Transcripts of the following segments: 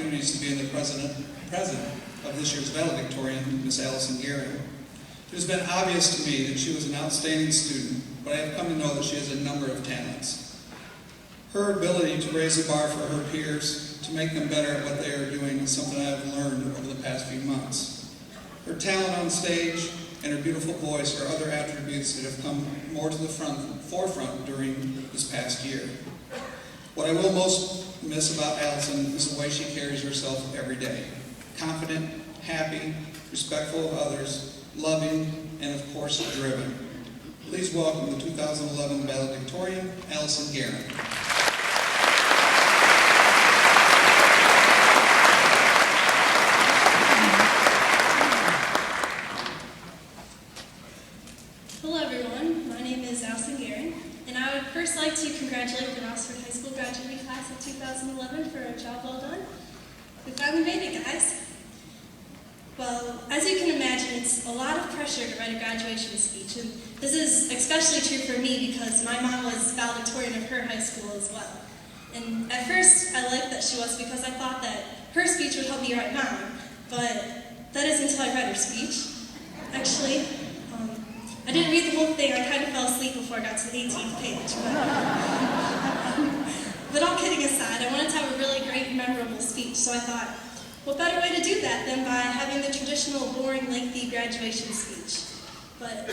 opportunities to be the president of this year's valedictorian, Miss Allison Guerin. It has been obvious to me that she was an outstanding student, but I have come to know that she has a number of talents. Her ability to raise the bar for her peers, to make them better at what they are doing, is something I have learned over the past few months. Her talent on stage and her beautiful voice are other attributes that have come more to the forefront during this past year. What I will most miss about Allison is the way she carries herself every day. Confident, happy, respectful of others, loving, and of course, driven. Please welcome the 2011 valedictorian, Allison Guerin. Hello everyone, my name is Allison Guerin, and I would first like to congratulate the Rossford High School graduating class of 2011 for a job well done. We finally made it, guys. Well, as you can imagine, it's a lot of pressure to write a graduation speech, and this is especially true for me because my mom was valedictorian of her high school as well. And at first, I liked that she was because I thought that her speech would help me write mine, but that isn't until I read her speech. Actually, I didn't read the whole thing. I kind of fell asleep before I got to the 18th page. But all kidding aside, I wanted to have a really great, memorable speech, so I thought, what better way to do that than by having the traditional, boring, lengthy graduation speech? But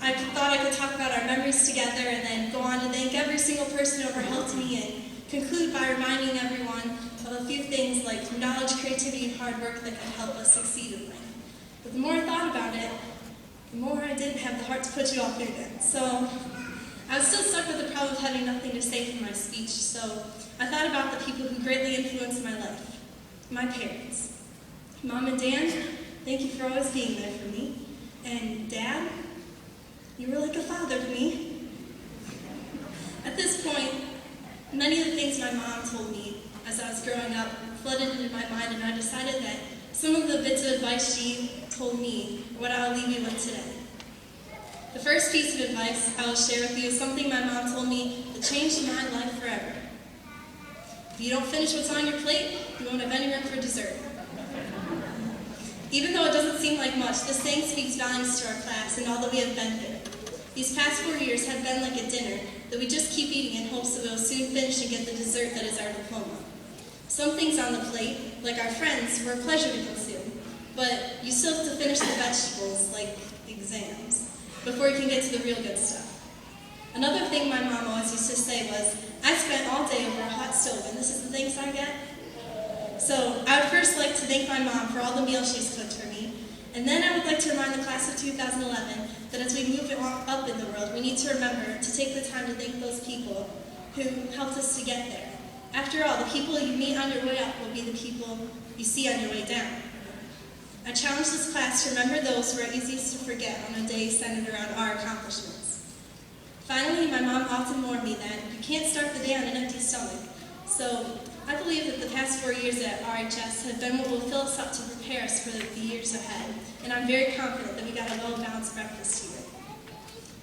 I thought I could talk about our memories together and then go on to thank every single person who ever helped me and conclude by reminding everyone of a few things like knowledge, creativity, and hard work that can help us succeed in life. But the more I thought about it, the more I didn't have the heart to put you all through that. So I was still stuck with the problem of having nothing to say for my speech, so I thought about the people who greatly influenced my life. My parents. Mom and Dad, thank you for always being there for me. And Dad, you were like a father to me. At this point, many of the things my mom told me as I was growing up flooded into my mind, and I decided that some of the bits of advice she told me are what I will leave you with today. The first piece of advice I will share with you is something my mom told me that changed my life forever. If you don't finish what's on your plate, you won't have any room for dessert. Even though it doesn't seem like much, this saying speaks volumes to our class and all that we have been through. These past 4 years have been like a dinner that we just keep eating in hopes that we'll soon finish and get the dessert that is our diploma. Some things on the plate, like our friends, were a pleasure to consume, but you still have to finish the vegetables, like exams, before you can get to the real good stuff. Another thing my mom always used to say was, I spent all day over a hot stove, and this is the things I get? So I would first like to thank my mom for all the meals she's cooked for me, and then I would like to remind the class of 2011 that as we move up in the world, we need to remember to take the time to thank those people who helped us to get there. After all, the people you meet on your way up will be the people you see on your way down. I challenge this class to remember those who are easiest to forget on a day centered around our accomplishments. Finally, my mom often warned me that you can't start the day on an empty stomach. So I believe that the past 4 years at RHS have been what will fill us up to prepare us for the years ahead. And I'm very confident that we got a well-balanced breakfast here.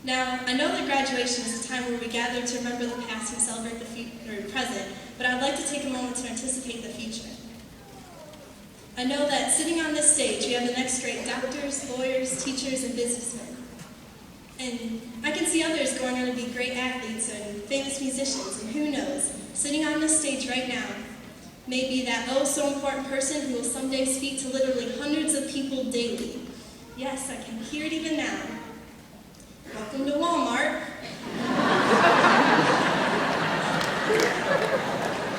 Now, I know that graduation is a time where we gather to remember the past and celebrate the present, but I'd like to take a moment to anticipate the future. I know that sitting on this stage, we have the next great doctors, lawyers, teachers, and businessmen. And I can see others going on to be great athletes and famous musicians, and who knows, sitting on this stage right now may be that oh so important person who will someday speak to literally hundreds of people daily. Yes, I can hear it even now. Welcome to Walmart.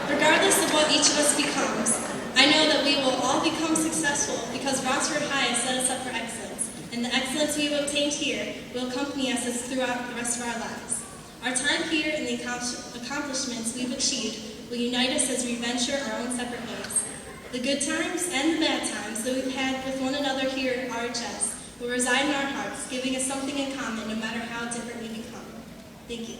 Regardless of what each of us becomes, I know that we will all become successful because Rossford High has set us up for excellence, and the excellence we have obtained here will accompany us throughout the rest of our lives. Our time here and the accomplishments we've achieved will unite us as we venture our own separate ways. The good times and the bad times that we've had with one another here at RHS will reside in our hearts, giving us something in common no matter how different we become. Thank you.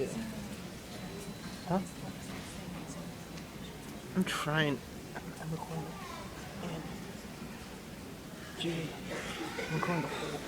Yeah. Huh? I'm trying. I'm recording. And Judy, I'm recording the whole.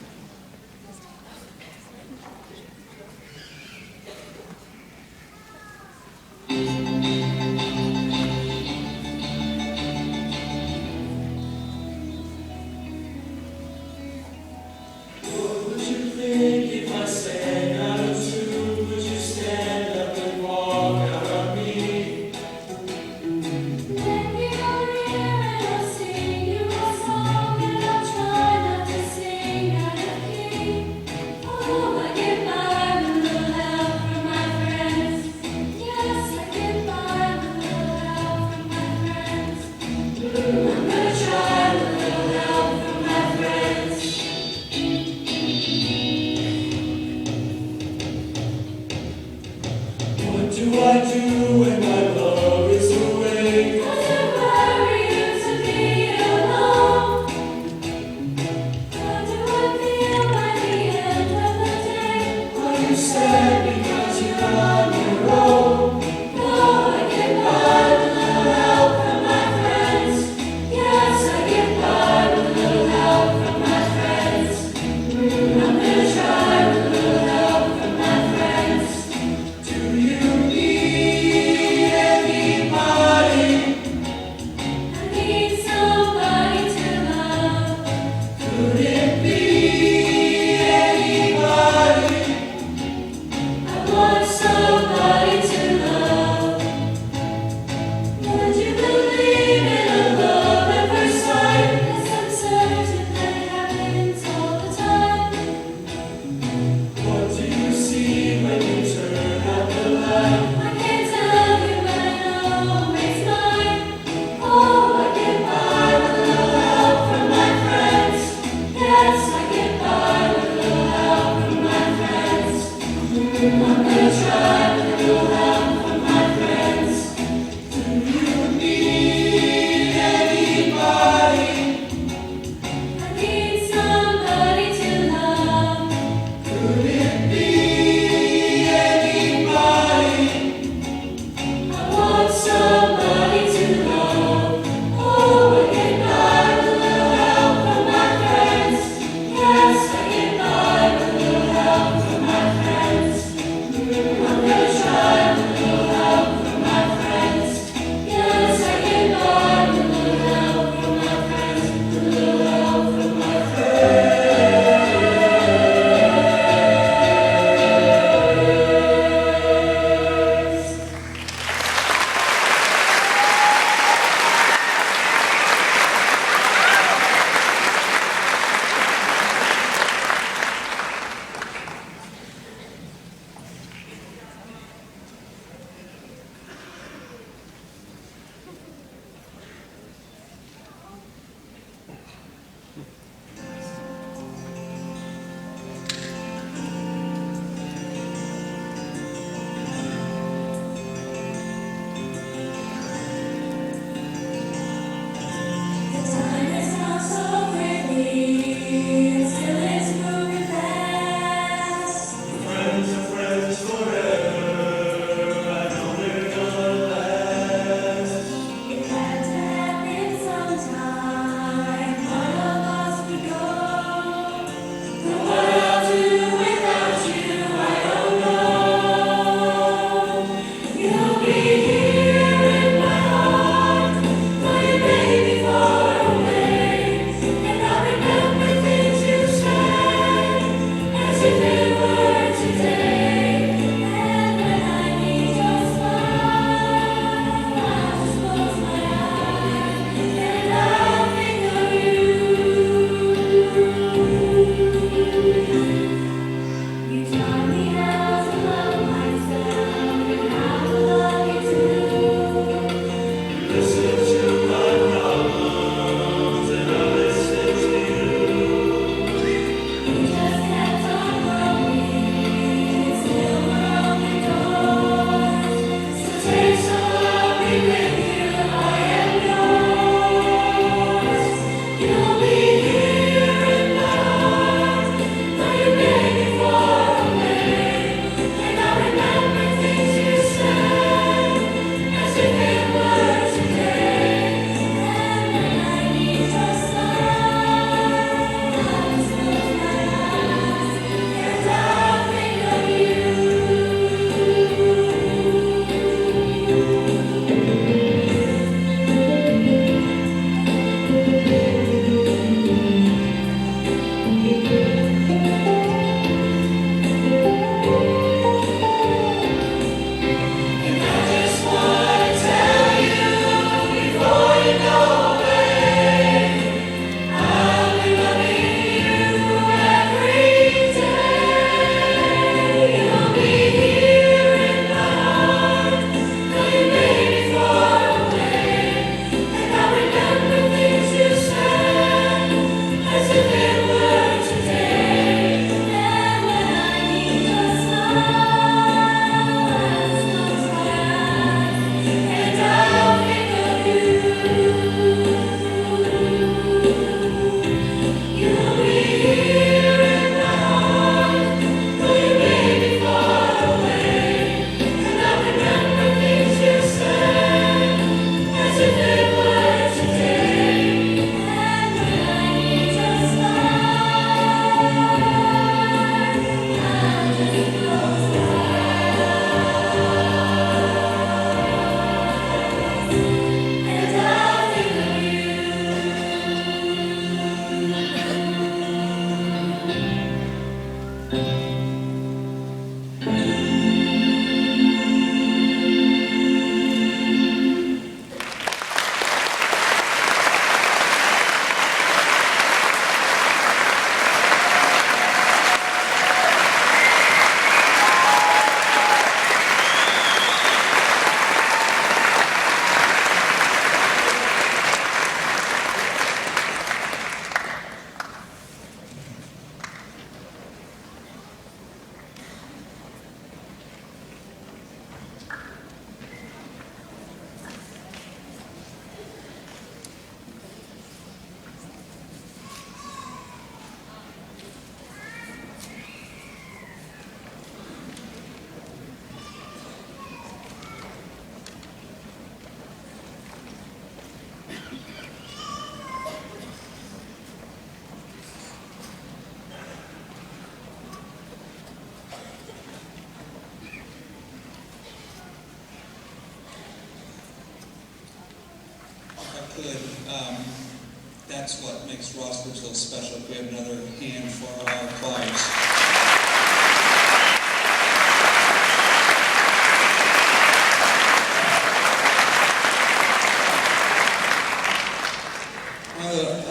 That's what makes Rossford so special. We have another hand for our choirs.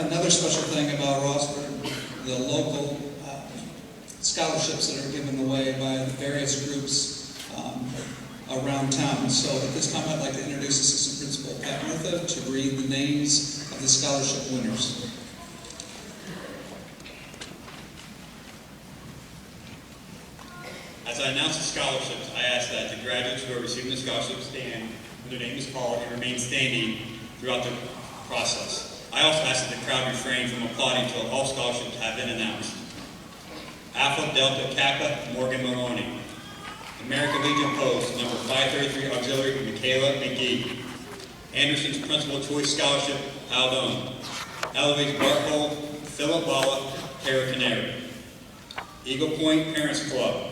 Another special thing about Rossford, the local scholarships that are given away by the various groups around town. So at this time, I'd like to introduce Assistant Principal Pat Murtha to read the names of the scholarship winners. As I announce the scholarships, I ask that the graduates who are receiving the scholarship stand when their name is called and remain standing throughout the process. I also ask that the crowd refrain from applauding until all scholarships have been announced. Alpha Delta Kappa Morgan Maloney. American Legion Post, number 533 Auxiliary, Michaela McGee. Anderson's Principal Choice Scholarship, Aldone. Elevate Barcole, Philip Balla, Terra Canary. Eagle Point Parents Club,